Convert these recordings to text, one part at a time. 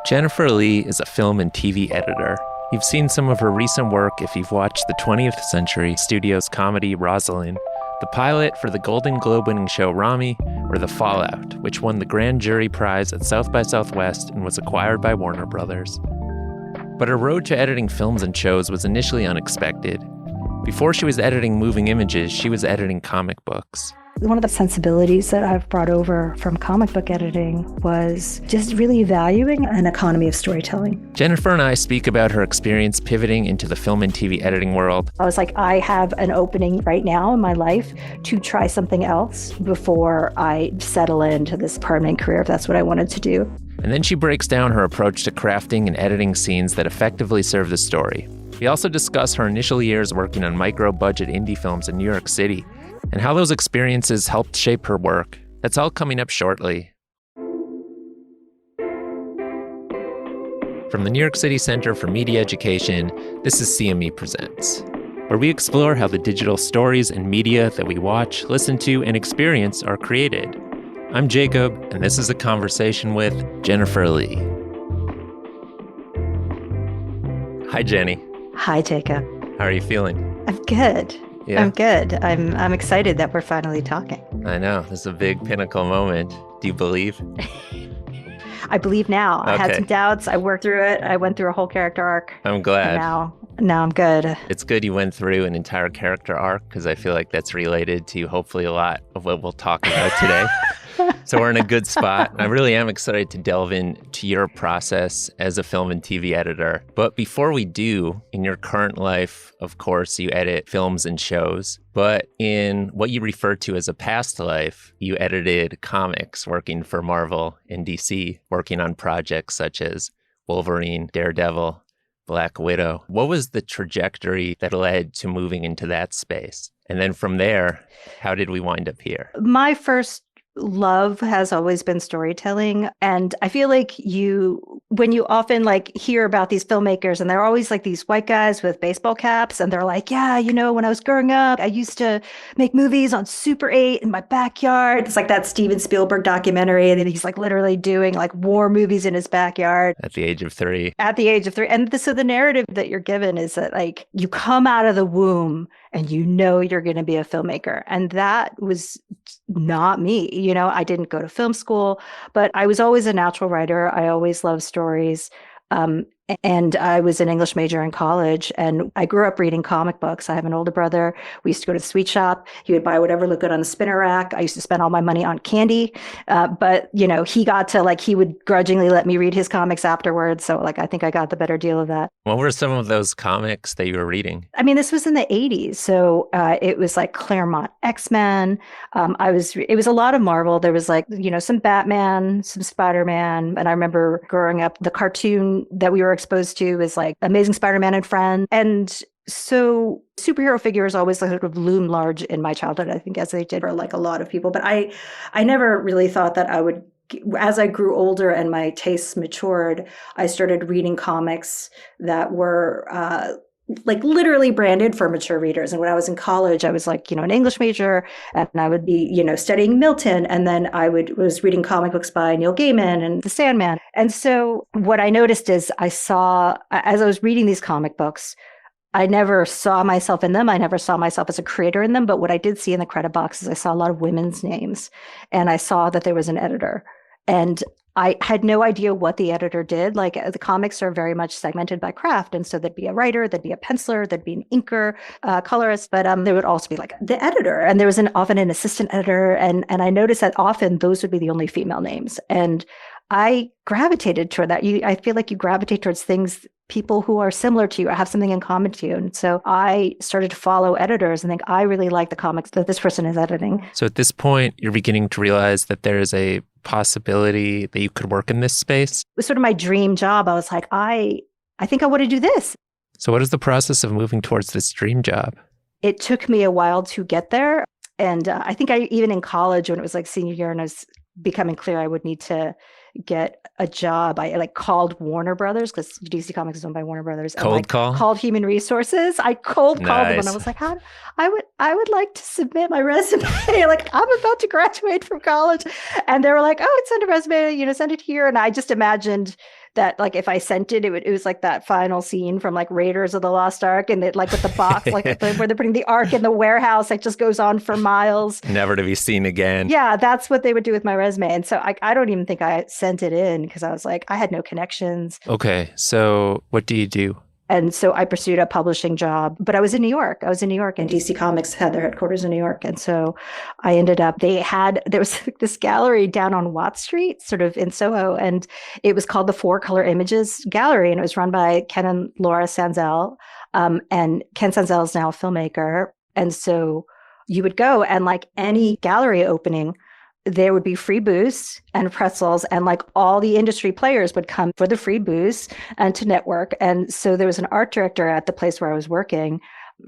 Jenifer Lee is a film and TV editor. You've seen some of her recent work if you've watched the 20th Century Studios comedy Rosaline, the pilot for the Golden Globe-winning show Ramy, or The Fallout, which won the Grand Jury Prize at South by Southwest and was acquired by Warner Brothers. But her road to editing films and shows was initially unexpected. Before she was editing moving images, she was editing comic books. One of the sensibilities that I've brought over from comic book editing was just really valuing an economy of storytelling. Jenifer and I speak about her experience pivoting into the film and TV editing world. I was like, I have an opening right now in my life to try something else before I settle into this permanent career, if that's what I wanted to do. And then she breaks down her approach to crafting and editing scenes that effectively serve the story. We also discuss her initial years working on micro-budget indie films in New York City, and how those experiences helped shape her work. That's all coming up shortly. From the New York City Center for Media Education, this is CME Presents, where we explore how the digital stories and media that we watch, listen to, and experience are created. I'm Jacob, and this is a conversation with Jenifer Lee. Hi, Jenny. Hi, Jacob. How are you feeling? I'm good. Yeah. I'm good. I'm excited that we're finally talking. I know. This is a big pinnacle moment. Do you believe? I believe now. Okay. I had some doubts. I worked through it. I went through a whole character arc. I'm glad. Now I'm good. It's good you went through an entire character arc because I feel like that's related to hopefully a lot of what we'll talk about today. So we're in a good spot. I really am excited to delve into your process as a film and TV editor. But before we do, in your current life, of course, you edit films and shows. But in what you refer to as a past life, you edited comics working for Marvel and DC, working on projects such as Wolverine, Daredevil, Black Widow. What was the trajectory that led to moving into that space? And then from there, how did we wind up here? My first love has always been storytelling. And I feel like when you often hear about these filmmakers and they're always like these white guys with baseball caps and they're like, yeah, when I was growing up, I used to make movies on Super 8 in my backyard. It's like that Steven Spielberg documentary that he's literally doing war movies in his backyard. At the age of 3. At the age of 3. And so the narrative that you're given is that you come out of the womb and you're going to be a filmmaker. And that was not me. I didn't go to film school, but I was always a natural writer. I always loved stories. And I was an English major in college, and I grew up reading comic books. I have an older brother. We used to go to the sweet shop. He would buy whatever looked good on the spinner rack. I used to spend all my money on candy. But, he got to he would grudgingly let me read his comics afterwards. So I think I got the better deal of that. What were some of those comics that you were reading? I mean, this was in the 80s. So it was Claremont X-Men. It was a lot of Marvel. There was some Batman, some Spider-Man. And I remember growing up, the cartoon that we were exposed to was Amazing Spider-Man and Friends. And so superhero figures always sort of loomed large in my childhood, I think, as they did for a lot of people. But I never really thought that I would, as I grew older and my tastes matured, I started reading comics that were literally branded for mature readers. And when I was in college, I was an English major, and I would be, studying Milton. And then I was reading comic books by Neil Gaiman and The Sandman. And so what I noticed is as I was reading these comic books, I never saw myself in them. I never saw myself as a creator in them. But what I did see in the credit boxes, I saw a lot of women's names, and I saw that there was an editor. And I had no idea what the editor did. The comics are very much segmented by craft. And so there'd be a writer, there'd be a penciler, there'd be an inker, colorist, but there would also be the editor. And there was often an assistant editor. And I noticed that often those would be the only female names. And I gravitated toward that. I feel like you gravitate towards people who are similar to you or have something in common to you. And so I started to follow editors and think, I really like the comics that this person is editing. So at this point, you're beginning to realize that there is a possibility that you could work in this space? It was sort of my dream job. I was like, I think I want to do this. So what is the process of moving towards this dream job? It took me a while to get there. And I think even in college, when it was senior year and I was becoming clear I would need to get a job, I called Warner Brothers, because DC Comics is owned by Warner Brothers. Called Human Resources. I cold called them, and I was like, I would like to submit my resume. I'm about to graduate from college. And they were like, oh, send a resume, send it here. And I just imagined that like if I sent it, it was like that final scene from like Raiders of the Lost Ark, and it like with the box, like where they're putting the Ark in the warehouse, like just goes on for miles. Never to be seen again. Yeah, that's what they would do with my resume. And so I don't even think I sent it in because I was like, I had no connections. Okay, so what do you do? And so I pursued a publishing job, but I was in New York. I was in New York, and DC Comics had their headquarters in New York. And so I ended up, there was this gallery down on Watt Street, sort of in Soho, and it was called the Four Color Images Gallery. And it was run by Ken and Laura Sanzel. And Ken Sanzel is now a filmmaker. And so you would go, and like any gallery opening, there would be free booths and pretzels, and like all the industry players would come for the free booths and to network. And so there was an art director at the place where I was working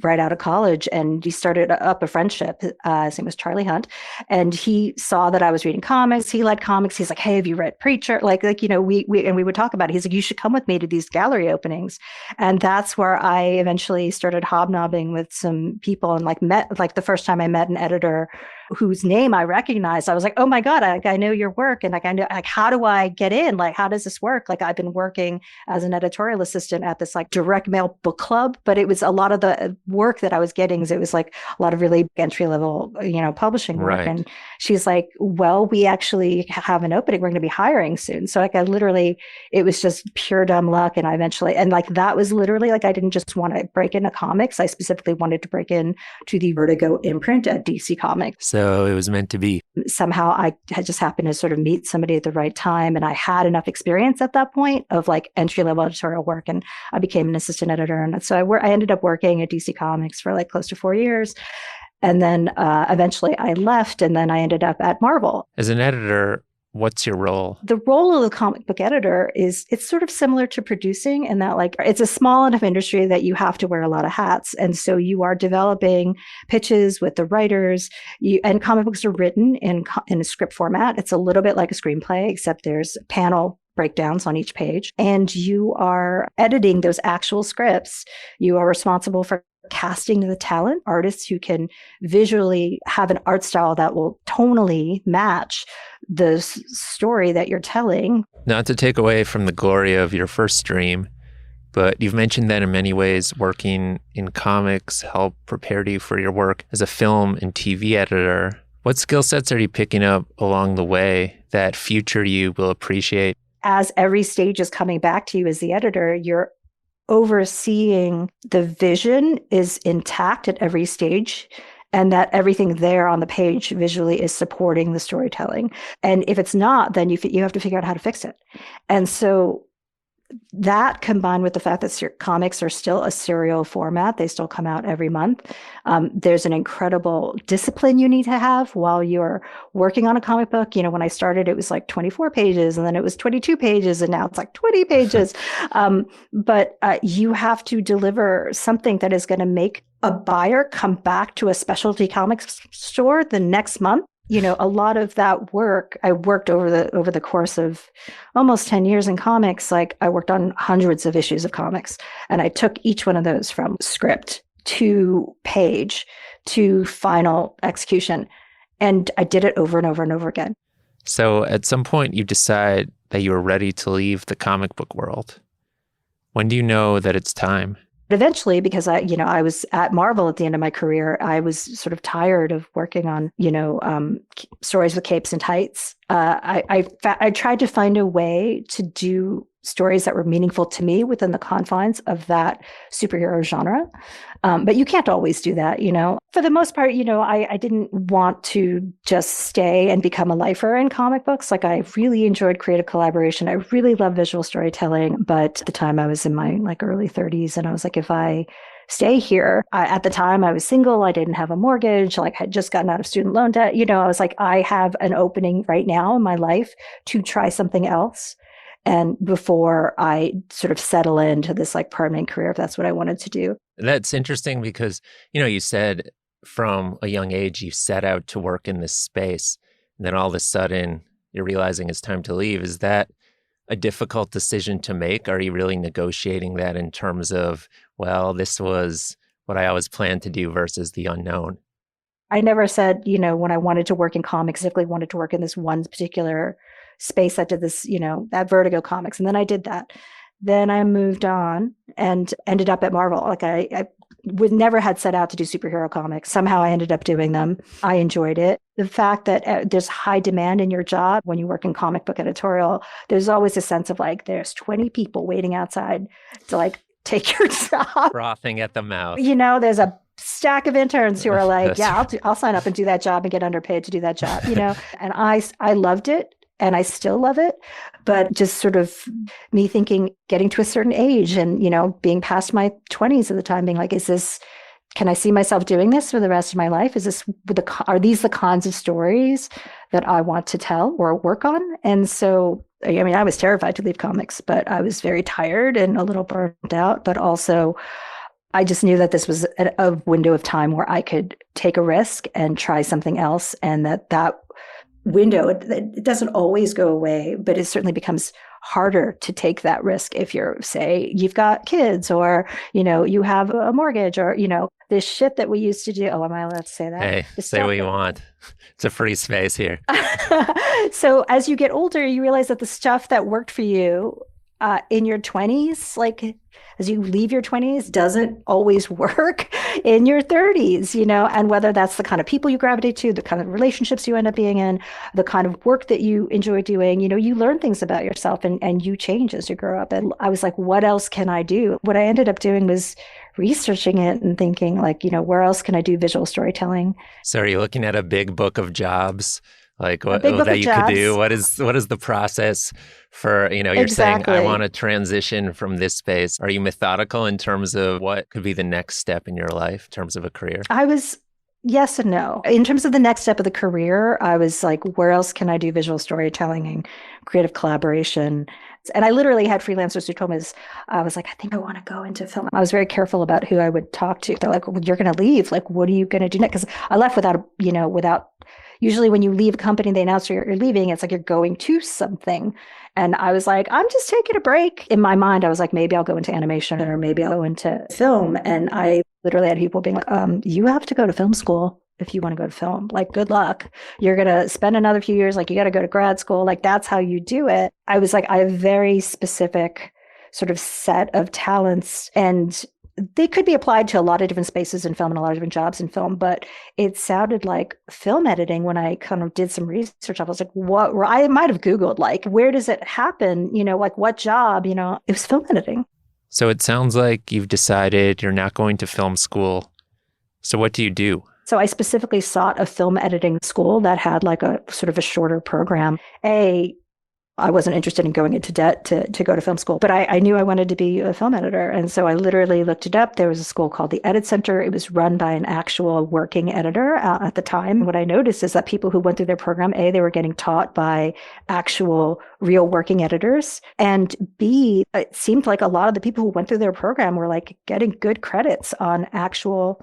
right out of college, and he started up a friendship. His name was Charlie Hunt, and he saw that I was reading comics. He liked comics. He's like, "Hey, have you read Preacher?" Like we would talk about it. He's like, "You should come with me to these gallery openings," and that's where I eventually started hobnobbing with some people, and like met like the first time I met an editor whose name I recognized. I was like, "Oh my God, I know your work," and like I know, like, how do I get in? Like, how does this work? Like, I've been working as an editorial assistant at this like direct mail book club, but it was a lot of the work that I was getting. It was like a lot of really entry level, publishing work. Right. And she's like, "Well, we actually have an opening. We're going to be hiring soon." So like it was just pure dumb luck. And I eventually, and like that was literally like I didn't just want to break into comics. I specifically wanted to break in to the Vertigo imprint at DC Comics. So it was meant to be. Somehow I had just happened to sort of meet somebody at the right time. And I had enough experience at that point of like entry level editorial work. And I became an assistant editor. And so I ended up working at DC Comics for like close to 4 years. And then eventually I left, and then I ended up at Marvel. As an editor, what's your role? The role of the comic book editor it's sort of similar to producing in that like it's a small enough industry that you have to wear a lot of hats. And so you are developing pitches with the writers, and comic books are written in a script format. It's a little bit like a screenplay, except there's panel breakdowns on each page, and you are editing those actual scripts. You are responsible for casting the talent, artists who can visually have an art style that will tonally match the story that you're telling. Not to take away from the glory of your first dream, but you've mentioned that in many ways working in comics helped prepare you for your work as a film and TV editor. What skill sets are you picking up along the way that future you will appreciate? As every stage is coming back to you as the editor, you're overseeing the vision is intact at every stage, and that everything there on the page visually is supporting the storytelling. And if it's not, then you have to figure out how to fix it. And so that, combined with the fact that comics are still a serial format, they still come out every month. There's an incredible discipline you need to have while you're working on a comic book. When I started, it was like 24 pages, and then it was 22 pages, and now it's like 20 pages. But you have to deliver something that is going to make a buyer come back to a specialty comics store the next month. A lot of that work, I worked over the course of almost 10 years in comics. Like I worked on hundreds of issues of comics, and I took each one of those from script to page to final execution. And I did it over and over and over again. So at some point you decide that you are ready to leave the comic book world. When do you know that it's time? Eventually, because I was at Marvel at the end of my career, I was sort of tired of working on, stories with capes and tights. I tried to find a way to do stories that were meaningful to me within the confines of that superhero genre. But you can't always do that, For the most part, I didn't want to just stay and become a lifer in comic books. Like I really enjoyed creative collaboration. I really love visual storytelling. But at the time I was in my early 30s, and I was like, if I stay here, at the time I was single, I didn't have a mortgage, like had just gotten out of student loan debt. I was like, I have an opening right now in my life to try something else. And before I sort of settle into this permanent career, if that's what I wanted to do. That's interesting because, you said from a young age, you set out to work in this space, and then all of a sudden you're realizing it's time to leave. Is that a difficult decision to make? Are you really negotiating that in terms of, well, this was what I always planned to do versus the unknown? I never said, when I wanted to work in comics, specifically wanted to work in this one particular space. I did this, that Vertigo Comics. And then I did that. Then I moved on and ended up at Marvel. Like I would never had set out to do superhero comics. Somehow I ended up doing them. I enjoyed it. The fact that there's high demand in your job when you work in comic book editorial, there's always a sense of like, there's 20 people waiting outside to like take your job. Frothing at the mouth. There's a stack of interns who are like, yeah, I'll sign up and do that job and get underpaid to do that job, and I loved it. And I still love it, but just sort of me thinking, getting to a certain age and, being past my 20s at the time, being like, can I see myself doing this for the rest of my life? Are these the kinds of stories that I want to tell or work on? And so, I was terrified to leave comics, but I was very tired and a little burnt out, but also I just knew that this was a window of time where I could take a risk and try something else. And that window, it doesn't always go away, but it certainly becomes harder to take that risk if you've got kids or, you have a mortgage or, this shit that we used to do. Oh, am I allowed to say that? Hey, say what you want. It's a free space here. So as you get older, you realize that the stuff that worked for you in your 20s, like as you leave your 20s, doesn't always work in your 30s, and whether that's the kind of people you gravitate to, the kind of relationships you end up being in, the kind of work that you enjoy doing, you learn things about yourself and you change as you grow up. And I was like, what else can I do? What I ended up doing was researching it and thinking like, where else can I do visual storytelling? So are you looking at a big book of jobs? Like what that you could do? What is the process for, you're Exactly. saying, I want to transition from this space. Are you methodical in terms of what could be the next step in your life in terms of a career? I was yes and no. In terms of the next step of the career, I was like, where else can I do visual storytelling and creative collaboration? And I literally had freelancers who told me this. I was like, I think I want to go into film. I was very careful about who I would talk to. They're like, well, you're going to leave. Like, what are you going to do next? Because I left without usually when you leave a company, they announce you're leaving. It's like you're going to something. And I was like, I'm just taking a break. In my mind, I was like, maybe I'll go into animation or maybe I'll go into film. And I literally had people being like, you have to go to film school if you want to go to film. Like, good luck. You're going to spend another few years. Like, you got to go to grad school. Like, that's how you do it. I was like, I have a very specific sort of set of talents, and they could be applied to a lot of different spaces in film and a lot of different jobs in film, but it sounded like film editing when I kind of did some research. I was like, what? I might have Googled, like, where does it happen? Like what job? It was film editing. So it sounds like you've decided you're not going to film school. So what do you do? So I specifically sought a film editing school that had like a sort of a shorter program. I wasn't interested in going into debt to go to film school, but I knew I wanted to be a film editor. And so I literally looked it up. There was a school called the NYC Center. It was run by an actual working editor at the time. What I noticed is that people who went through their program, A, they were getting taught by actual real working editors. And B, it seemed like a lot of the people who went through their program were like getting good credits on actual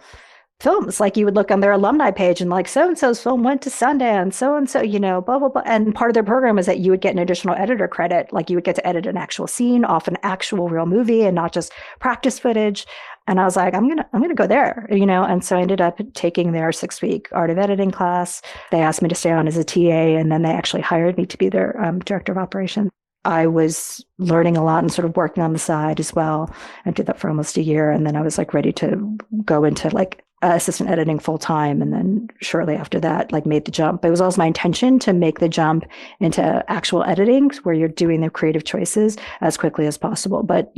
films. Like you would look on their alumni page and like so-and-so's film went to Sundance, so-and-so, blah, blah, blah. And part of their program is that you would get an additional editor credit. Like you would get to edit an actual scene off an actual real movie and not just practice footage. And I was like, I'm gonna go there, And so I ended up taking their 6-week art of editing class. They asked me to stay on as a TA, and then they actually hired me to be their director of operations. I was learning a lot and sort of working on the side as well. I did that for almost a year. And then I was like ready to go into like assistant editing full time. And then shortly after that, like made the jump. It was always my intention to make the jump into actual editing where you're doing the creative choices as quickly as possible. But,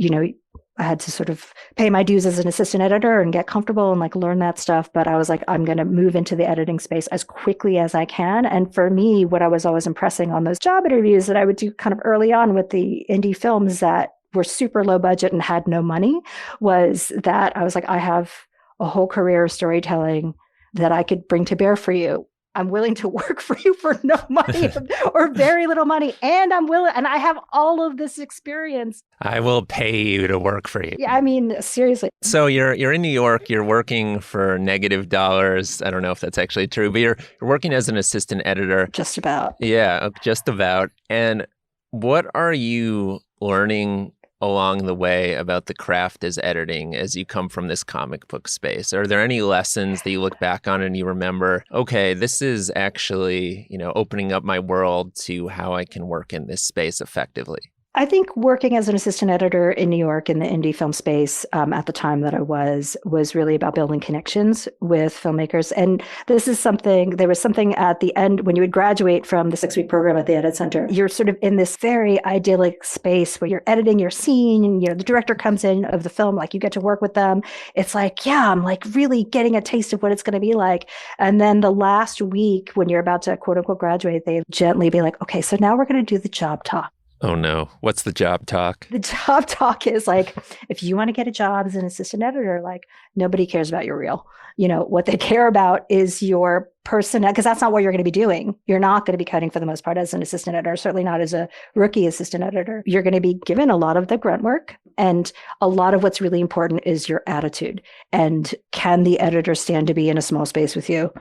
I had to sort of pay my dues as an assistant editor and get comfortable and like learn that stuff. But I was like, I'm going to move into the editing space as quickly as I can. And for me, what I was always impressing on those job interviews that I would do kind of early on with the indie films that were super low budget and had no money was that I was like, I have a whole career of storytelling that I could bring to bear for you. I'm willing to work for you for no money or very little money. And I have all of this experience. I will pay you to work for you. Yeah, I mean, seriously. So you're in New York, you're working for negative dollars. I don't know if that's actually true, but you're working as an assistant editor. Just about. Yeah, just about. And what are you learning along the way about the craft as editing as you come from this comic book space? Are there any lessons that you look back on and you remember, okay, this is actually, opening up my world to how I can work in this space effectively? I think working as an assistant editor in New York in the indie film space at the time that I was really about building connections with filmmakers. And there was something at the end when you would graduate from the 6-week program at the Edit Center, you're sort of in this very idyllic space where you're editing your scene and, the director comes in of the film, like you get to work with them. It's like, yeah, I'm like really getting a taste of what it's going to be like. And then the last week when you're about to quote unquote graduate, they gently be like, okay, so now we're going to do the job talk. Oh no. What's the job talk? The job talk is like, if you want to get a job as an assistant editor, like nobody cares about your reel. What they care about is your person, because that's not what you're going to be doing. You're not going to be cutting for the most part as an assistant editor, certainly not as a rookie assistant editor. You're going to be given a lot of the grunt work. And a lot of what's really important is your attitude. And can the editor stand to be in a small space with you?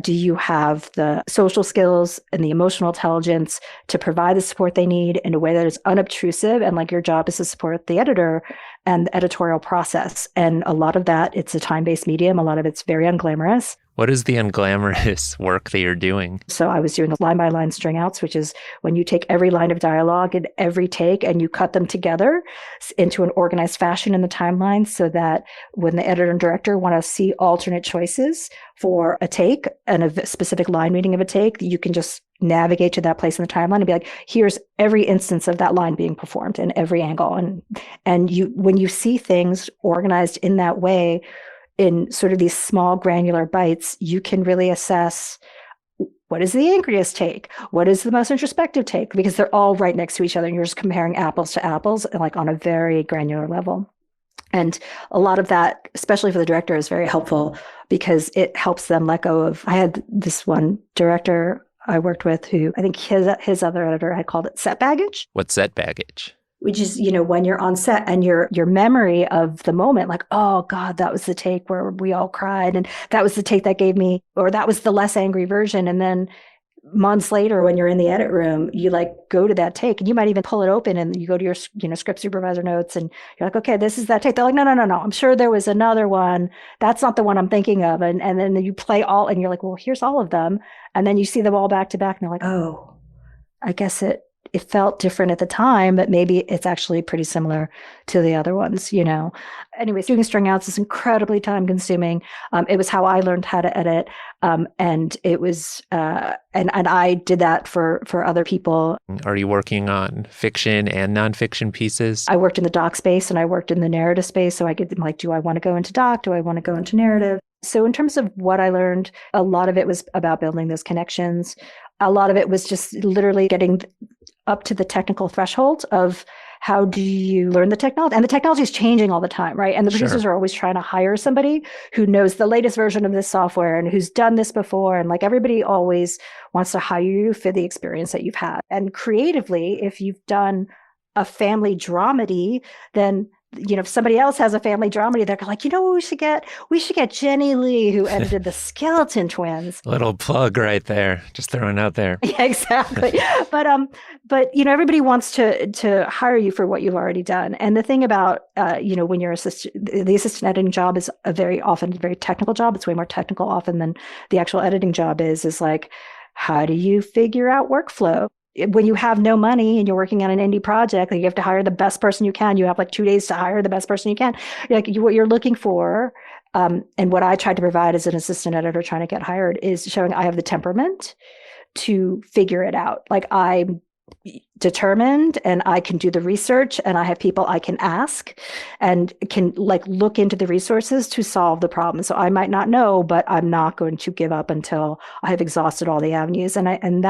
Do you have the social skills and the emotional intelligence to provide the support they need in a way that is unobtrusive? And like your job is to support the editor and the editorial process. And a lot of that, it's a time-based medium. A lot of it's very unglamorous. What is the unglamorous work that you're doing? So I was doing the line-by-line string outs, which is when you take every line of dialogue in every take and you cut them together into an organized fashion in the timeline so that when the editor and director want to see alternate choices for a take and a specific line reading of a take, you can just navigate to that place in the timeline and be like, here's every instance of that line being performed in every angle. And when you see things organized in that way, in sort of these small granular bites, you can really assess what is the angriest take? What is the most introspective take? Because they're all right next to each other and you're just comparing apples to apples, like on a very granular level. And a lot of that, especially for the director, is very helpful because it helps them let go of, I had this one director I worked with who I think his other editor had called it set baggage. What's set baggage? Which is, when you're on set and your memory of the moment, like, oh God, that was the take where we all cried. And that was the take that gave me, or that was the less angry version. And then months later, when you're in the edit room, you like go to that take and you might even pull it open and you go to your, script supervisor notes and you're like, okay, this is that take. They're like, no. I'm sure there was another one. That's not the one I'm thinking of. And then you play all, and you're like, well, here's all of them. And then you see them all back to back and they're like, oh, I guess it felt different at the time, but maybe it's actually pretty similar to the other ones, Anyways, doing string outs is incredibly time consuming. It was how I learned how to edit. And it was, and I did that for other people. Are you working on fiction and nonfiction pieces? I worked in the doc space and I worked in the narrative space. So I could like, do I want to go into doc? Do I want to go into narrative? So in terms of what I learned, a lot of it was about building those connections. A lot of it was just literally getting up to the technical threshold of how do you learn the technology? And the technology is changing all the time, right? And the producers are always trying to hire somebody who knows the latest version of this software and who's done this before. And like everybody always wants to hire you for the experience that you've had. And creatively, if you've done a family dramedy, then if somebody else has a family dramedy, they're like, what we should get? We should get Jenny Lee, who edited the Skeleton Twins. Little plug right there, just throwing out there. Yeah, exactly. But everybody wants to hire you for what you've already done. And the thing about when you're the assistant editing job is very often a very technical job. It's way more technical often than the actual editing job is like, how do you figure out workflow? When you have no money and you're working on an indie project, like you have to hire the best person you can. You have like 2 days to hire the best person you can. Like what you're looking for, and what I tried to provide as an assistant editor trying to get hired is showing I have the temperament to figure it out. Like I'm determined and I can do the research and I have people I can ask and can like look into the resources to solve the problem. So I might not know, but I'm not going to give up until I have exhausted all the avenues. And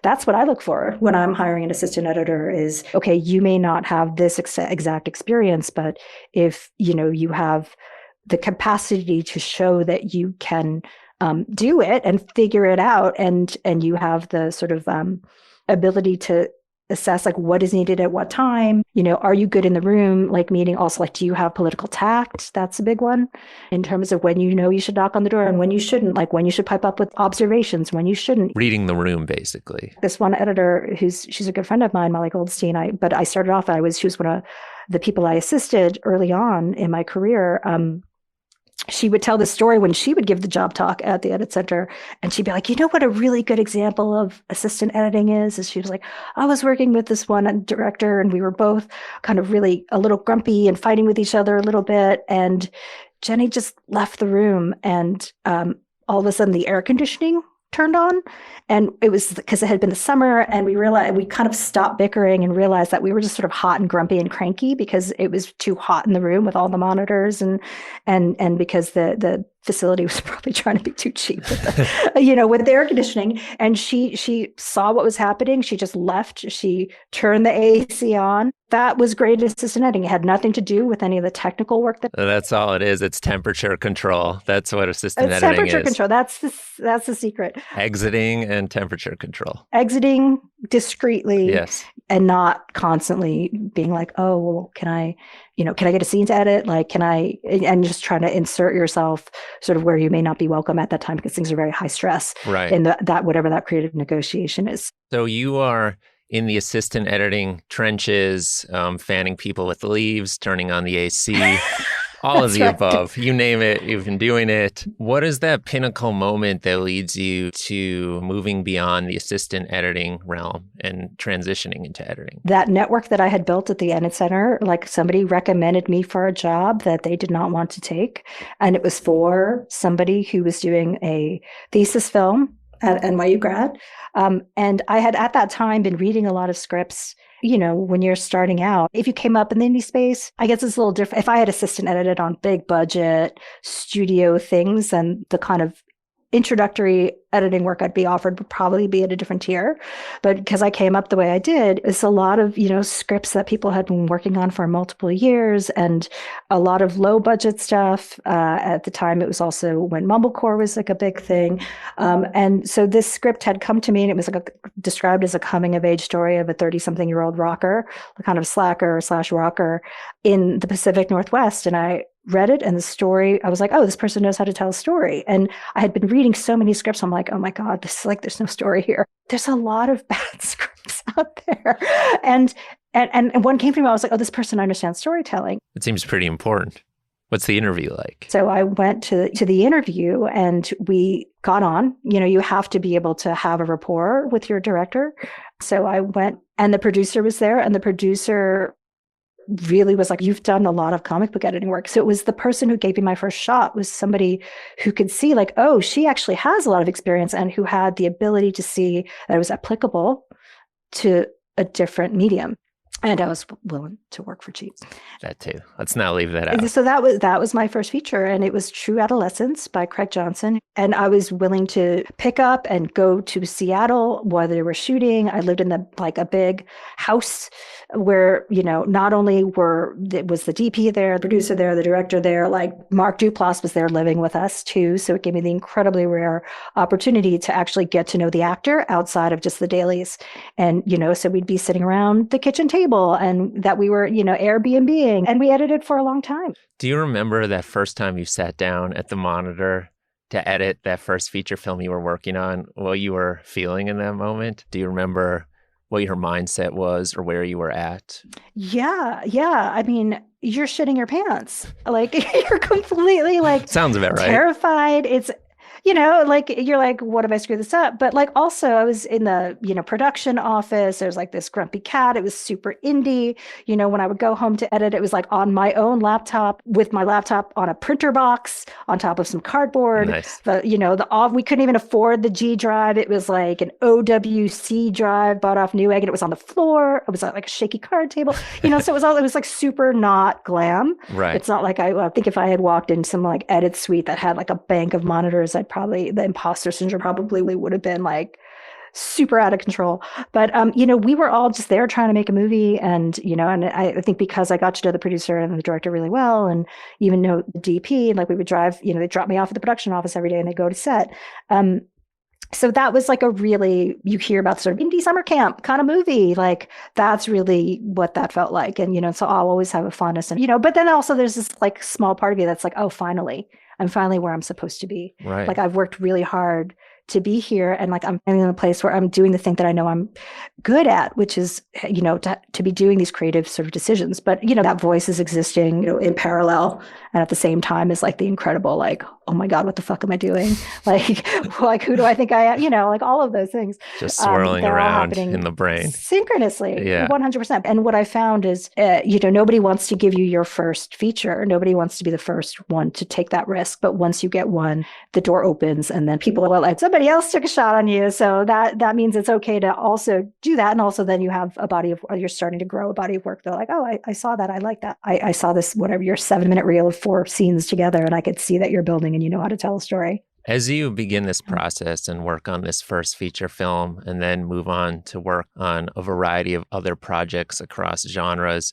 that's what I look for when I'm hiring an assistant editor is, okay, you may not have this exact experience, but if you have the capacity to show that you can do it and figure it out and you have the sort of ability to assess like what is needed at what time, are you good in the room, like meaning also like, do you have political tact? That's a big one in terms of when you should knock on the door and when you shouldn't, like when you should pipe up with observations, when you shouldn't. Reading the room, basically. This one editor she's a good friend of mine, Molly Goldstein, but I started off, she was one of the people I assisted early on in my career, she would tell the story when she would give the job talk at the Edit Center. And she'd be like, you know what a really good example of assistant editing is she was like, I was working with this one director and we were both kind of really a little grumpy and fighting with each other a little bit. And Jenny just left the room and all of a sudden the air conditioning turned on. And it was because it had been the summer and we realized we kind of stopped bickering and realized that we were just sort of hot and grumpy and cranky because it was too hot in the room with all the monitors and because the facility was probably trying to be too cheap with with the air conditioning. And she saw what was happening. She just left. She turned the AC on. That was great assistant editing. It had nothing to do with any of the technical work. That's all it is. It's temperature control. That's what assistant editing is. Temperature control. That's the secret. Exiting and temperature control. Exiting discreetly. Yes. And not constantly being like, oh, well, can I get a scene to edit? Like, and just trying to insert yourself sort of where you may not be welcome at that time because things are very high stress. Right. And that whatever that creative negotiation is. So you are in the assistant editing trenches, fanning people with leaves, turning on the AC, all of the above. You name it, you've been doing it. What is that pinnacle moment that leads you to moving beyond the assistant editing realm and transitioning into editing? That network that I had built at the Edit Center, like somebody recommended me for a job that they did not want to take. And it was for somebody who was doing a thesis film at NYU grad. And I had at that time been reading a lot of scripts. When you're starting out, if you came up in the indie space, I guess it's a little different. If I had assistant edited on big budget studio things, then the kind of introductory editing work I'd be offered would probably be at a different tier. But because I came up the way I did, it's a lot of, scripts that people had been working on for multiple years and a lot of low budget stuff. At the time, it was also when Mumblecore was like a big thing. And so this script had come to me and it was like described as a coming of age story of a 30-something-year-old rocker, a kind of slacker / rocker in the Pacific Northwest. And I read it and the story, I was like, oh, this person knows how to tell a story. And I had been reading so many scripts. I'm like, oh my God, this is like, there's no story here. There's a lot of bad scripts out there. And one came to me, I was like, oh, this person understands storytelling. It seems pretty important. What's the interview like? So I went to the interview and we got on. You have to be able to have a rapport with your director. So I went and the producer was there and the producer really was like, you've done a lot of comic book editing work. So it was the person who gave me my first shot was somebody who could see like, oh, she actually has a lot of experience and who had the ability to see that it was applicable to a different medium. And I was willing to work for cheap. That too. Let's not leave that out. So that was my first feature. And it was True Adolescence by Craig Johnson. And I was willing to pick up and go to Seattle while they were shooting. I lived in a big house where, not only was the DP there, the producer there, the director there, like Mark Duplass was there living with us too. So it gave me the incredibly rare opportunity to actually get to know the actor outside of just the dailies. And, so we'd be sitting around the kitchen table and that we were, Airbnb-ing and we edited for a long time. Do you remember that first time you sat down at the monitor to edit that first feature film you were working on, what you were feeling in that moment? Do you remember what your mindset was or where you were at? Yeah. I mean, you're shitting your pants. Like you're completely sounds about right. Terrified. It's, you're like, what if I screw this up? But also I was in the, production office. There's like this grumpy cat. It was super indie. When I would go home to edit, it was like on my own laptop with my laptop on a printer box on top of some cardboard. Nice. We couldn't even afford the G drive. It was like an OWC drive bought off Newegg and it was on the floor. It was like a shaky card table, so it was like super not glam. Right. It's not like I think if I had walked in some like edit suite that had like a bank of monitors, the imposter syndrome probably would have been like super out of control. But, we were all just there trying to make a movie. And, and I think because I got to know the producer and the director really well, and even know the DP, and like we would drive, they drop me off at the production office every day and they go to set. So that was like you hear about sort of indie summer camp kind of movie. Like that's really what that felt like. And, so I'll always have a fondness and, but then also there's this like small part of you that's like, oh, finally, I'm finally where I'm supposed to be. Right. Like I've worked really hard to be here. And like, I'm in a place where I'm doing the thing that I know I'm good at, which is, to be doing these creative sort of decisions. But, that voice is existing, in parallel. And at the same time is like the incredible, like, oh my God, what the fuck am I doing? Like who do I think I am? Like all of those things. Just swirling they're all around happening in the brain. Synchronously, Yeah. 100%. And what I found is, nobody wants to give you your first feature. Nobody wants to be the first one to take that risk. But once you get one, the door opens and then people are like, somebody else took a shot on you. So that means it's okay to also do that. And also then you have you're starting to grow a body of work. They're like, oh, I saw that. I like that. I saw this, whatever, your 7-minute reel of 4 scenes together. And I could see that you're building and you know how to tell a story. As you begin this process and work on this first feature film and then move on to work on a variety of other projects across genres,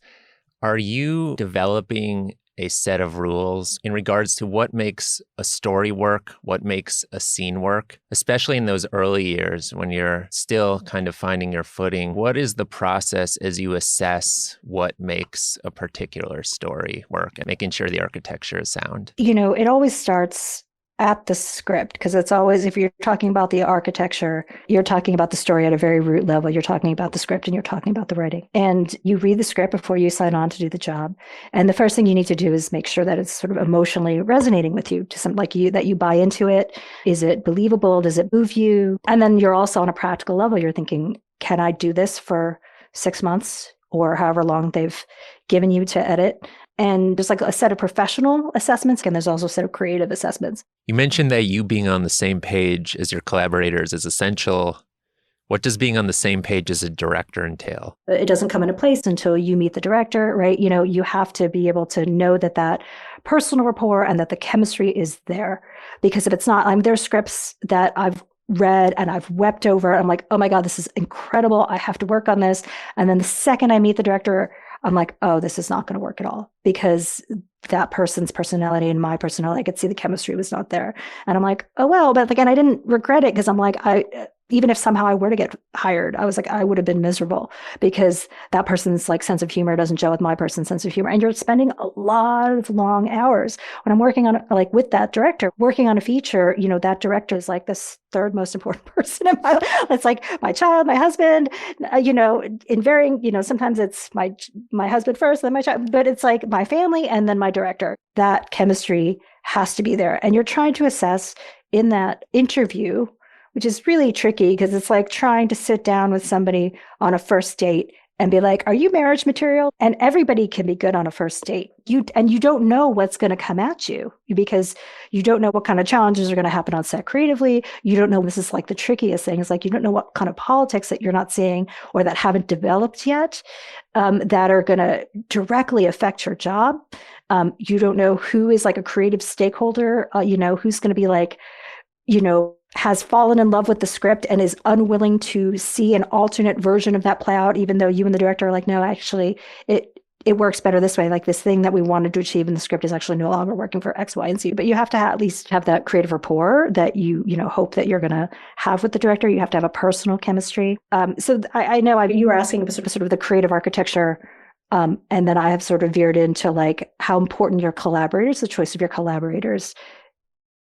are you developing a set of rules in regards to what makes a story work, what makes a scene work, especially in those early years when you're still kind of finding your footing? What is the process as you assess what makes a particular story work and making sure the architecture is sound? It always starts at the script, because it's always, if you're talking about the architecture, you're talking about the story at a very root level. You're talking about the script and you're talking about the writing. And you read the script before you sign on to do the job. And the first thing you need to do is make sure that it's sort of emotionally resonating with you, to some that you buy into it. Is it believable? Does it move you? And then you're also on a practical level, you're thinking, can I do this for 6 months or however long they've given you to edit? And there's like a set of professional assessments, and there's also a set of creative assessments. You mentioned that you being on the same page as your collaborators is essential. What does being on the same page as a director entail? It doesn't come into place until you meet the director, right? You have to be able to know that personal rapport and that the chemistry is there. Because if it's not, there's scripts that I've read and I've wept over. I'm like, oh my God, this is incredible. I have to work on this. And then the second I meet the director, I'm like, oh, this is not going to work at all, because that person's personality and my personality, I could see the chemistry was not there. And I'm like, oh, well, but again, I didn't regret it, because I'm like, even if somehow I were to get hired, I was like, I would have been miserable, because that person's like sense of humor doesn't gel with my person's sense of humor. And you're spending a lot of long hours when I'm working on, like, with that director, working on a feature, that director is like this third most important person in my life. It's like my child, my husband, in varying, sometimes it's my husband first, then my child, but it's like my family and then my director. That chemistry has to be there. And you're trying to assess in that interview, which is really tricky, because it's like trying to sit down with somebody on a first date and be like, are you marriage material? And everybody can be good on a first date. You don't know what's going to come at you, because you don't know what kind of challenges are going to happen on set creatively. You don't know, this is like the trickiest thing, is like, you don't know what kind of politics that you're not seeing or that haven't developed yet, that are going to directly affect your job. You don't know who is like a creative stakeholder, who's going to be like, has fallen in love with the script and is unwilling to see an alternate version of that play out, even though you and the director are like, no, actually, it works better this way. Like, this thing that we wanted to achieve in the script is actually no longer working for X, Y, and Z. But you have to at least have that creative rapport that you hope that you're going to have with the director. You have to have a personal chemistry. So I know you were asking sort of the creative architecture. And then I have sort of veered into like how important your collaborators, the choice of your collaborators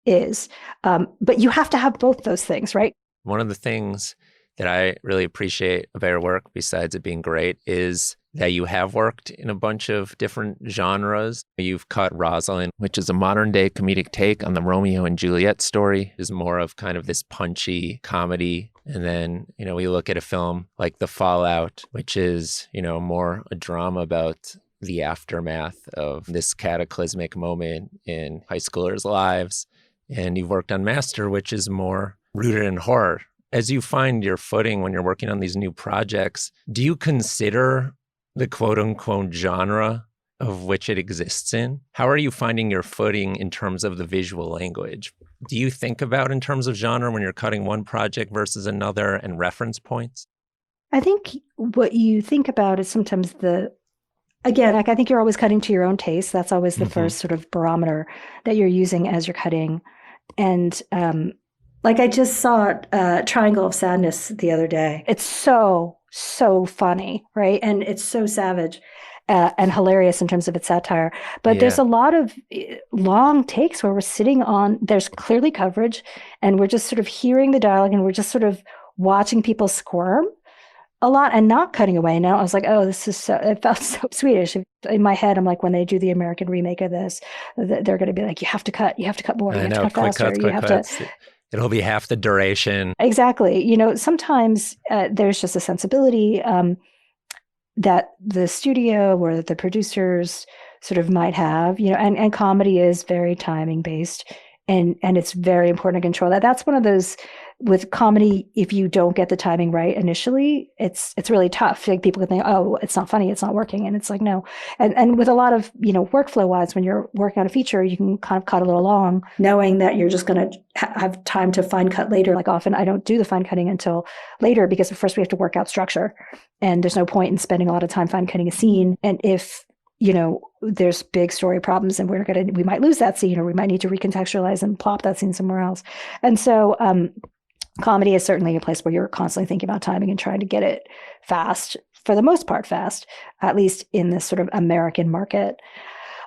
is. But you have to have both those things, right? One of the things that I really appreciate about your work, besides it being great, is that you have worked in a bunch of different genres. You've cut Rosaline, which is a modern day comedic take on the Romeo and Juliet story, is more of kind of this punchy comedy. And then, we look at a film like The Fallout, which is, more a drama about the aftermath of this cataclysmic moment in high schoolers' lives. And you've worked on Master, which is more rooted in horror. As you find your footing when you're working on these new projects, do you consider the quote-unquote genre of which it exists in? How are you finding your footing in terms of the visual language? Do you think about in terms of genre when you're cutting one project versus another, and reference points? I think what you think about is sometimes again, like, I think you're always cutting to your own taste. That's always the first sort of barometer that you're using as you're cutting. And like, I just saw Triangle of Sadness the other day. It's so funny, right? And it's so savage. and hilarious in terms of its satire. But there's Yeah. a lot of long takes where we're sitting on, there's clearly coverage, and we're just sort of hearing the dialogue and we're just sort of watching people squirm a lot and not cutting away. Now I was like, oh, this is so, it felt so Swedish. In my head, I'm like, when they do the American remake of this, they're going to be like, you have to cut more, you I have to know. cut faster, you Quick have to. cuts. It'll be half the duration. Exactly. Sometimes there's just a sensibility that the studio or the producers sort of might have, and comedy is very timing based, and it's very important to control that. That's one of those with comedy. If you don't get the timing right initially, it's really tough. Like people can think, oh, it's not funny, it's not working, and it's like no. And with a lot of workflow wise, when you're working on a feature, you can kind of cut a little long, knowing that you're just going to have time to fine cut later. Like often, I don't do the fine cutting until later because first we have to work out structure, and there's no point in spending a lot of time fine cutting a scene. And if there's big story problems and we might lose that scene, or we might need to recontextualize and plop that scene somewhere else. And so comedy is certainly a place where you're constantly thinking about timing and trying to get it fast, for the most part fast, at least in this sort of American market.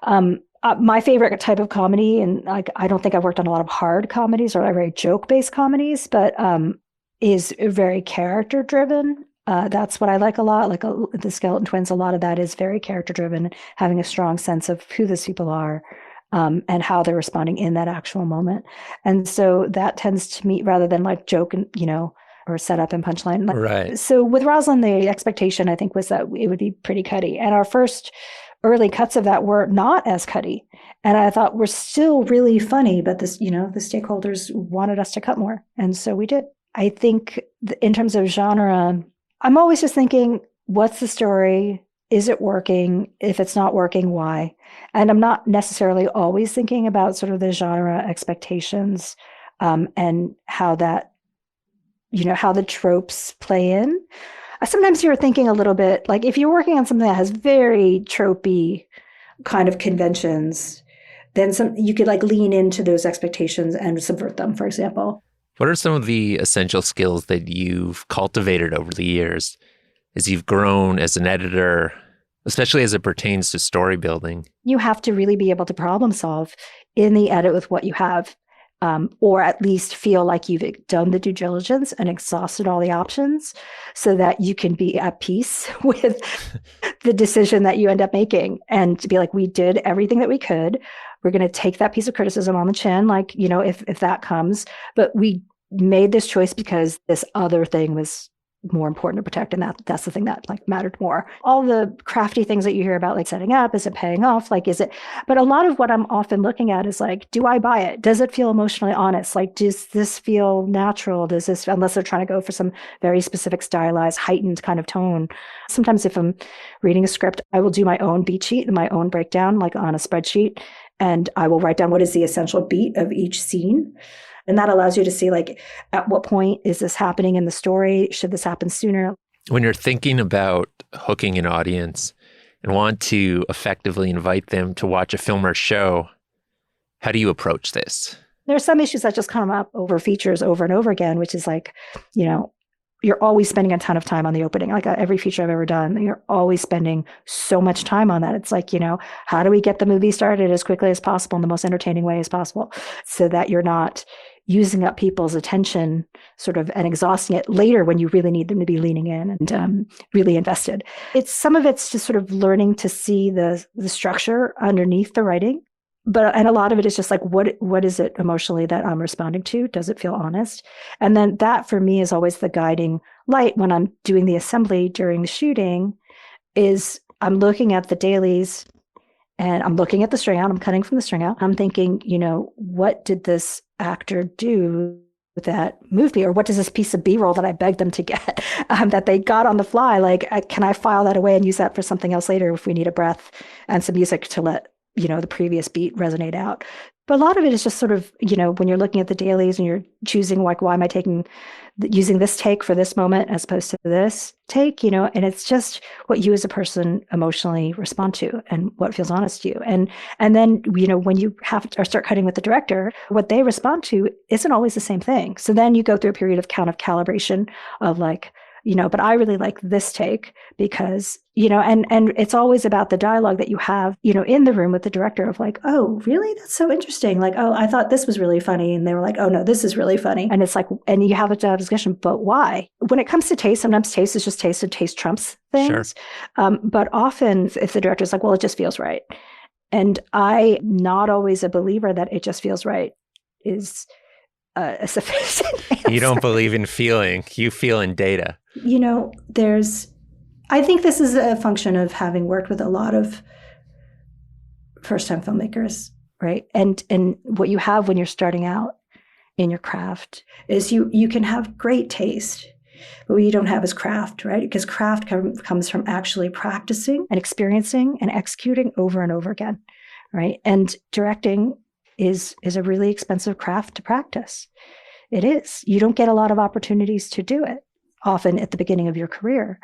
My favorite type of comedy, and I don't think I've worked on a lot of hard comedies or very joke-based comedies, but is very character-driven. That's what I like a lot. Like the Skeleton Twins, a lot of that is very character-driven, having a strong sense of who these people are, and how they're responding in that actual moment. And so that tends to me, rather than like joke and, or set up and punchline. Right. So with Rosaline, the expectation, I think, was that it would be pretty cutty. And our first early cuts of that were not as cutty. And I thought we're still really funny, but this, the stakeholders wanted us to cut more. And so we did. I think in terms of genre, I'm always just thinking, what's the story? Is it working? If it's not working, why? And I'm not necessarily always thinking about sort of the genre expectations, and how that, how the tropes play in. Sometimes you're thinking a little bit like if you're working on something that has very tropey kind of conventions, then you could like lean into those expectations and subvert them, for example. What are some of the essential skills that you've cultivated over the years as you've grown as an editor, especially as it pertains to story building? You have to really be able to problem solve in the edit with what you have, or at least feel like you've done the due diligence and exhausted all the options so that you can be at peace with the decision that you end up making, and to be like, we did everything that we could. We're going to take that piece of criticism on the chin, like, if that comes, but we made this choice because this other thing was more important to protect, and that's the thing that like mattered more. All the crafty things that you hear about, like setting up, is it paying off, like is it, but a lot of what I'm often looking at is like, do I buy it? Does it feel emotionally honest? Like, does this feel natural? Does this, unless they're trying to go for some very specific stylized heightened kind of tone. Sometimes if I'm reading a script, I will do my own beat sheet and my own breakdown, like on a spreadsheet, and I will write down what is the essential beat of each scene. And that allows you to see, like, at what point is this happening in the story? Should this happen sooner? When you're thinking about hooking an audience and want to effectively invite them to watch a film or show, how do you approach this? There are some issues that just come up over features over and over again, which is like, you're always spending a ton of time on the opening. Like every feature I've ever done, you're always spending so much time on that. It's like, how do we get the movie started as quickly as possible in the most entertaining way as possible, so that you're not using up people's attention sort of and exhausting it later when you really need them to be leaning in and really invested. Some of it's just sort of learning to see the structure underneath the writing. And a lot of it is just like, what is it emotionally that I'm responding to? Does it feel honest? And then that for me is always the guiding light when I'm doing the assembly during the shooting, is I'm looking at the dailies and I'm looking at the string out. I'm cutting from the string out. I'm thinking, what did this actor do that moved me? Or what does this piece of B-roll that I begged them to get, that they got on the fly? Like, can I file that away and use that for something else later if we need a breath and some music to let the previous beat resonate out? But a lot of it is just sort of, when you're looking at the dailies and you're choosing, like, why am I using this take for this moment as opposed to this take, and it's just what you as a person emotionally respond to and what feels honest to you. And then, when you have to start cutting with the director, what they respond to isn't always the same thing. So then you go through a period of calibration of like, but I really like this take because, and it's always about the dialogue that you have, in the room with the director of like, oh, really? That's so interesting. Like, oh, I thought this was really funny. And they were like, oh, no, this is really funny. And it's like, and you have a discussion, but why? When it comes to taste, sometimes taste is just taste and taste trumps things. Sure. But often if the director's like, well, it just feels right. And I'm not always a believer that it just feels right is a sufficient answer. You don't believe in feeling, you feel in data. I think this is a function of having worked with a lot of first-time filmmakers, right? And what you have when you're starting out in your craft is you can have great taste, but what you don't have is craft, right? Because craft comes from actually practicing and experiencing and executing over and over again, right? And directing is a really expensive craft to practice. It is. You don't get a lot of opportunities to do it often at the beginning of your career.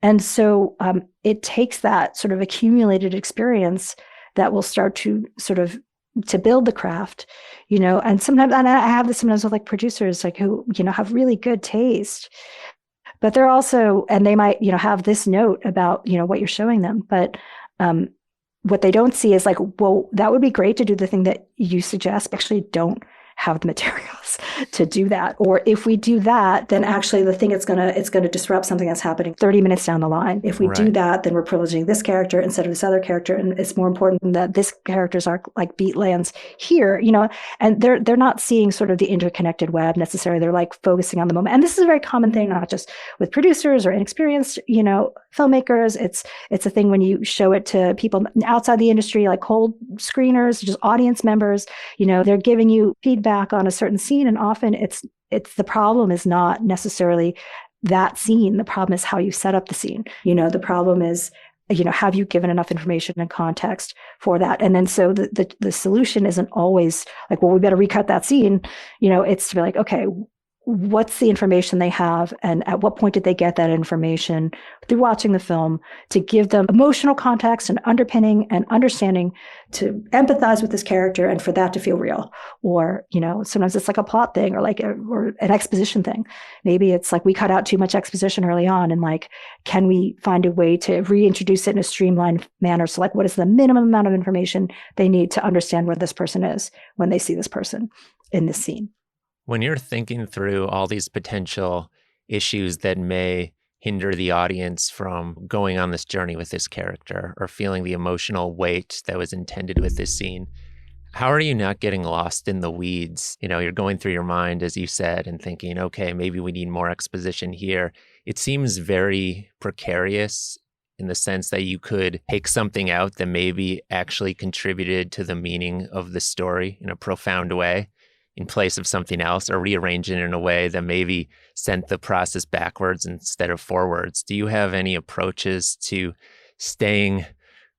And so it takes that sort of accumulated experience that will start to sort of to build the craft, and sometimes, and I have this sometimes with like producers, like who, have really good taste, but they're also, and they might, have this note about, what you're showing them. But what they don't see is like, well, that would be great to do the thing that you suggest, but actually don't have the materials to do that. Or if we do that, then actually the thing it's gonna disrupt something that's happening 30 minutes down the line. If we do that, then we're privileging this character instead of this other character. And it's more important that this character's arc like beat lands here, and they're not seeing sort of the interconnected web necessarily. They're like focusing on the moment. And this is a very common thing, not just with producers or inexperienced, filmmakers. It's a thing when you show it to people outside the industry, like cold screeners, just audience members, they're giving you feedback on a certain scene, and often it's the problem is not necessarily that scene. The problem is how you set up the scene. The problem is, have you given enough information and context for that? And then so the solution isn't always like, well, we better recut that scene. It's to be like, okay, what's the information they have, and at what point did they get that information through watching the film to give them emotional context and underpinning and understanding to empathize with this character and for that to feel real. Or, sometimes it's like a plot thing or like or an exposition thing. Maybe it's like we cut out too much exposition early on, and like, can we find a way to reintroduce it in a streamlined manner? So like, what is the minimum amount of information they need to understand where this person is when they see this person in this scene? When you're thinking through all these potential issues that may hinder the audience from going on this journey with this character or feeling the emotional weight that was intended with this scene, how are you not getting lost in the weeds? You're going through your mind, as you said, and thinking, okay, maybe we need more exposition here. It seems very precarious in the sense that you could take something out that maybe actually contributed to the meaning of the story in a profound way, in place of something else, or rearrange it in a way that maybe sent the process backwards instead of forwards. Do you have any approaches to staying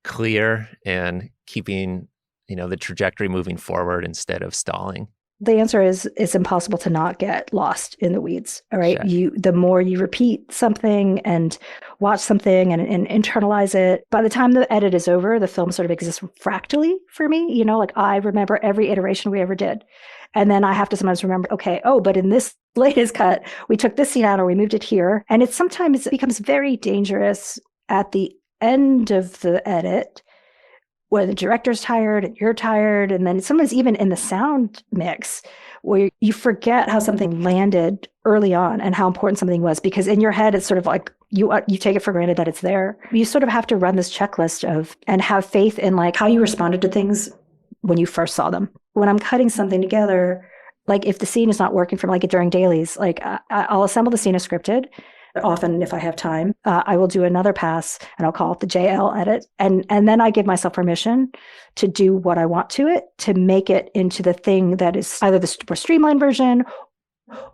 clear and keeping, the trajectory moving forward instead of stalling? The answer is it's impossible to not get lost in the weeds. All right. Sure. The more you repeat something and watch something and internalize it, by the time the edit is over, the film sort of exists fractally for me. Like I remember every iteration we ever did. And then I have to sometimes remember, okay, but in this latest cut, we took this scene out or we moved it here. And it becomes very dangerous at the end of the edit where the director's tired and you're tired. And then sometimes even in the sound mix where you forget how something landed early on and how important something was, because in your head, it's sort of like you take it for granted that it's there. You sort of have to run this checklist and have faith in like how you responded to things when you first saw them. When I'm cutting something together, like if the scene is not working for like during dailies, like I'll assemble the scene as scripted. Often, if I have time, I will do another pass and I'll call it the JL edit. And then I give myself permission to do what I want to it, to make it into the thing that is either the more streamlined version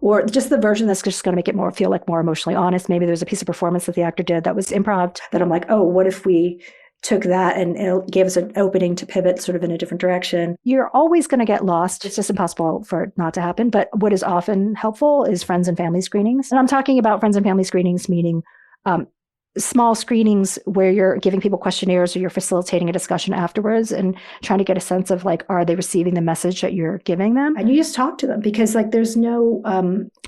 or just the version that's just going to make it feel like more emotionally honest. Maybe there's a piece of performance that the actor did that was improv that I'm like, what if we took that and it gave us an opening to pivot sort of in a different direction. You're always going to get lost. It's just impossible for it not to happen. But what is often helpful is friends and family screenings. And I'm talking about friends and family screenings, meaning small screenings where you're giving people questionnaires or you're facilitating a discussion afterwards and trying to get a sense of like, are they receiving the message that you're giving them? And you just talk to them because like there's no,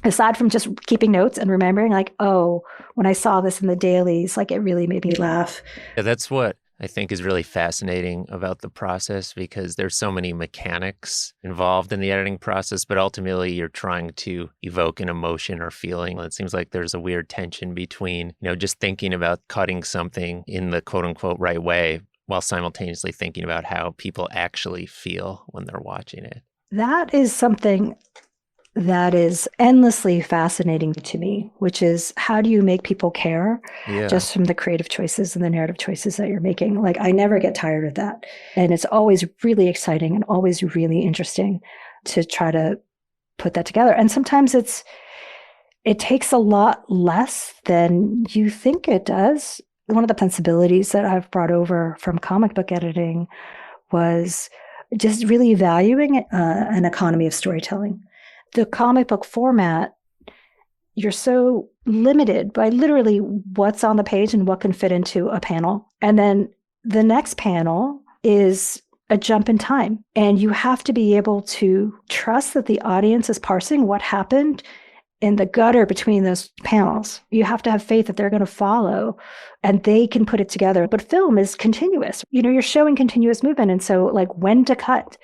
aside from just keeping notes and remembering like, oh, when I saw this in the dailies, like it really made me laugh. Yeah, that's what I think is really fascinating about the process, because there's so many mechanics involved in the editing process, but ultimately you're trying to evoke an emotion or feeling. It seems like there's a weird tension between, just thinking about cutting something in the quote unquote right way while simultaneously thinking about how people actually feel when they're watching it. That is something that is endlessly fascinating to me, which is how do you make people care just from the creative choices and the narrative choices that you're making? Like, I never get tired of that. And it's always really exciting and always really interesting to try to put that together. And sometimes it takes a lot less than you think it does. One of the sensibilities that I've brought over from comic book editing was just really valuing an economy of storytelling. The comic book format, you're so limited by literally what's on the page and what can fit into a panel. And then the next panel is a jump in time. And you have to be able to trust that the audience is parsing what happened in the gutter between those panels. You have to have faith that they're going to follow and they can put it together. But film is continuous. You're showing continuous movement. And so like when to cut,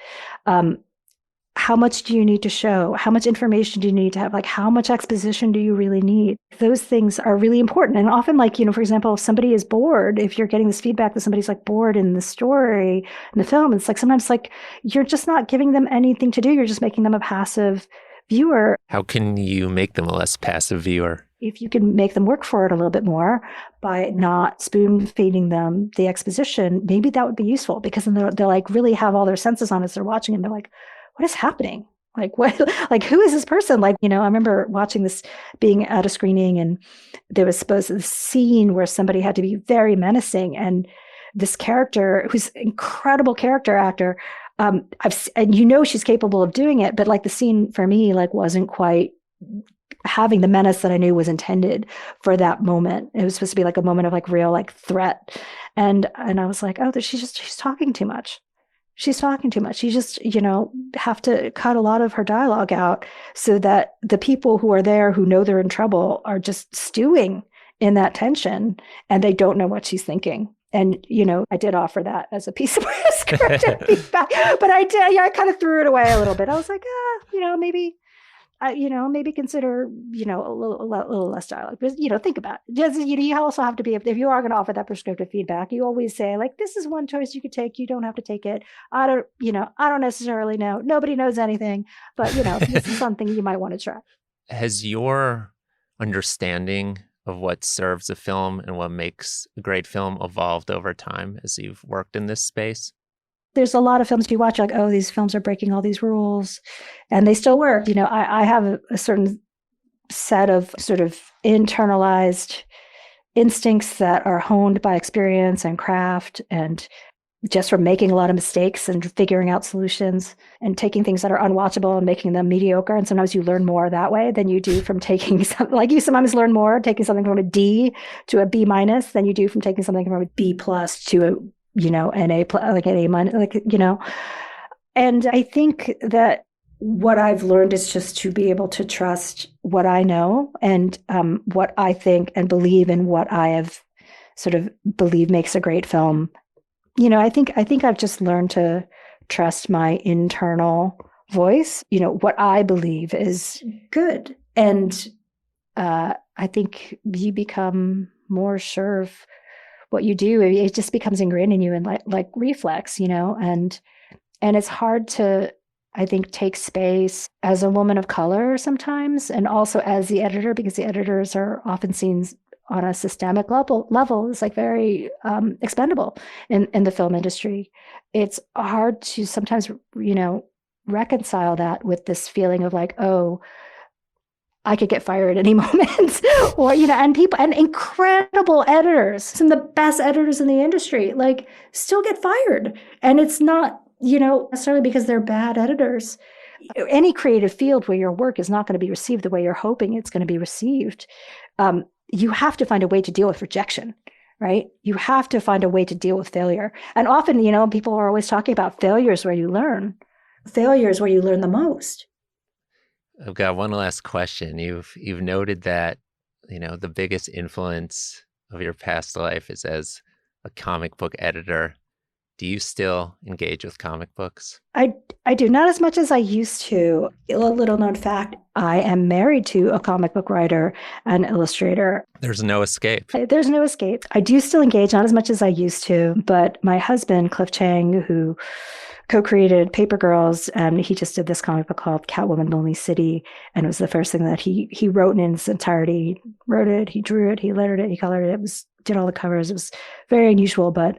how much do you need to show? How much information do you need to have? Like, how much exposition do you really need? Those things are really important. And often, like, for example, if somebody is bored, if you're getting this feedback that somebody's like bored in the story, in the film, it's like sometimes like you're just not giving them anything to do. You're just making them a passive viewer. How can you make them a less passive viewer? If you can make them work for it a little bit more by not spoon feeding them the exposition, maybe that would be useful, because then they'll like really have all their senses on as they're watching and they're like, what is happening? Like, what, like, who is this person? Like, I remember watching this, being at a screening, and there was supposed to be a scene where somebody had to be very menacing. And this character, who's an incredible character actor, and she's capable of doing it, but like the scene for me, like wasn't quite having the menace that I knew was intended for that moment. It was supposed to be like a moment of like real like threat. And I was like, oh, she's talking too much. She's talking too much. You just, have to cut a lot of her dialogue out so that the people who are there who know they're in trouble are just stewing in that tension and they don't know what she's thinking. And, I did offer that as a piece of script feedback, but I kind of threw it away a little bit. I was like, maybe consider, a little less dialogue. But, think about it. Just, you also have to be, if you are going to offer that prescriptive feedback, you always say, like, this is one choice you could take. You don't have to take it. I don't necessarily know. Nobody knows anything, but, this is something you might want to try. Has your understanding of what serves a film and what makes a great film evolved over time as you've worked in this space? There's a lot of films you watch, like, oh, these films are breaking all these rules, and they still work. I have a certain set of sort of internalized instincts that are honed by experience and craft, and just from making a lot of mistakes and figuring out solutions and taking things that are unwatchable and making them mediocre. And sometimes you learn more that way than you do from taking something, like you sometimes learn more taking something from a D to a B minus than you do from taking something from a B plus to a an A plus, like an A minus, and I think that what I've learned is just to be able to trust what I know and what I think and believe in what I have sort of believe makes a great film. I think I've just learned to trust my internal voice, what I believe is good. And I think you become more sure of what you do. It just becomes ingrained in you and like reflex, and it's hard to, I think, take space as a woman of color sometimes, and also as the editor, because the editors are often seen on a systemic level is like very expendable in the film industry. It's hard to sometimes, reconcile that with this feeling of like, oh, I could get fired at any moment, or, and people and incredible editors, some of the best editors in the industry, like still get fired. And it's not, necessarily because they're bad editors. Any creative field where your work is not going to be received the way you're hoping it's going to be received, you have to find a way to deal with rejection, right? You have to find a way to deal with failure. And often, people are always talking about failures where you learn. Failure is where you learn the most. I've got one last question. You've noted that, the biggest influence of your past life is as a comic book editor. Do you still engage with comic books? I do, not as much as I used to. A little known fact, I am married to a comic book writer and illustrator. There's no escape. There's no escape. I do still engage, not as much as I used to, but my husband, Cliff Chang, who co-created Paper Girls, he just did this comic book called Catwoman Lonely City, and it was the first thing that he wrote in its entirety. He wrote it, he drew it, he lettered it, he colored it, did all the covers. It was very unusual, but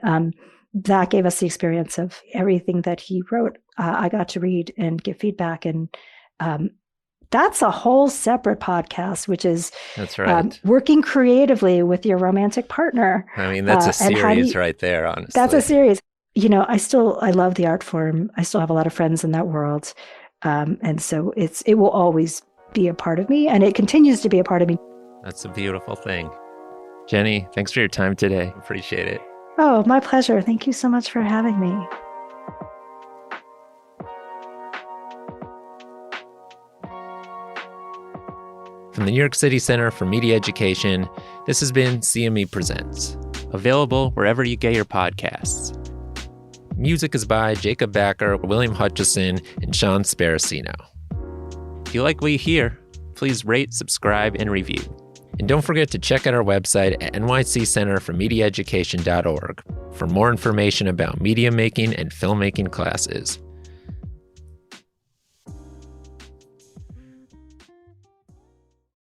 that gave us the experience of everything that he wrote. I got to read and give feedback, and that's a whole separate podcast, which is that's right. Working creatively with your romantic partner. I mean, that's a series right there, honestly. That's a series. I love the art form. I still have a lot of friends in that world. And so it will always be a part of me, and it continues to be a part of me. That's a beautiful thing. Jenny, thanks for your time today. Appreciate it. Oh, my pleasure. Thank you so much for having me. From the New York City Center for Media Education, this has been CME Presents, available wherever you get your podcasts. Music is by Jacob Backer, William Hutchison, and Sean Sparacino. If you like what you hear, please rate, subscribe, and review. And don't forget to check out our website at nyccenterformediaeducation.org for more information about media making and filmmaking classes.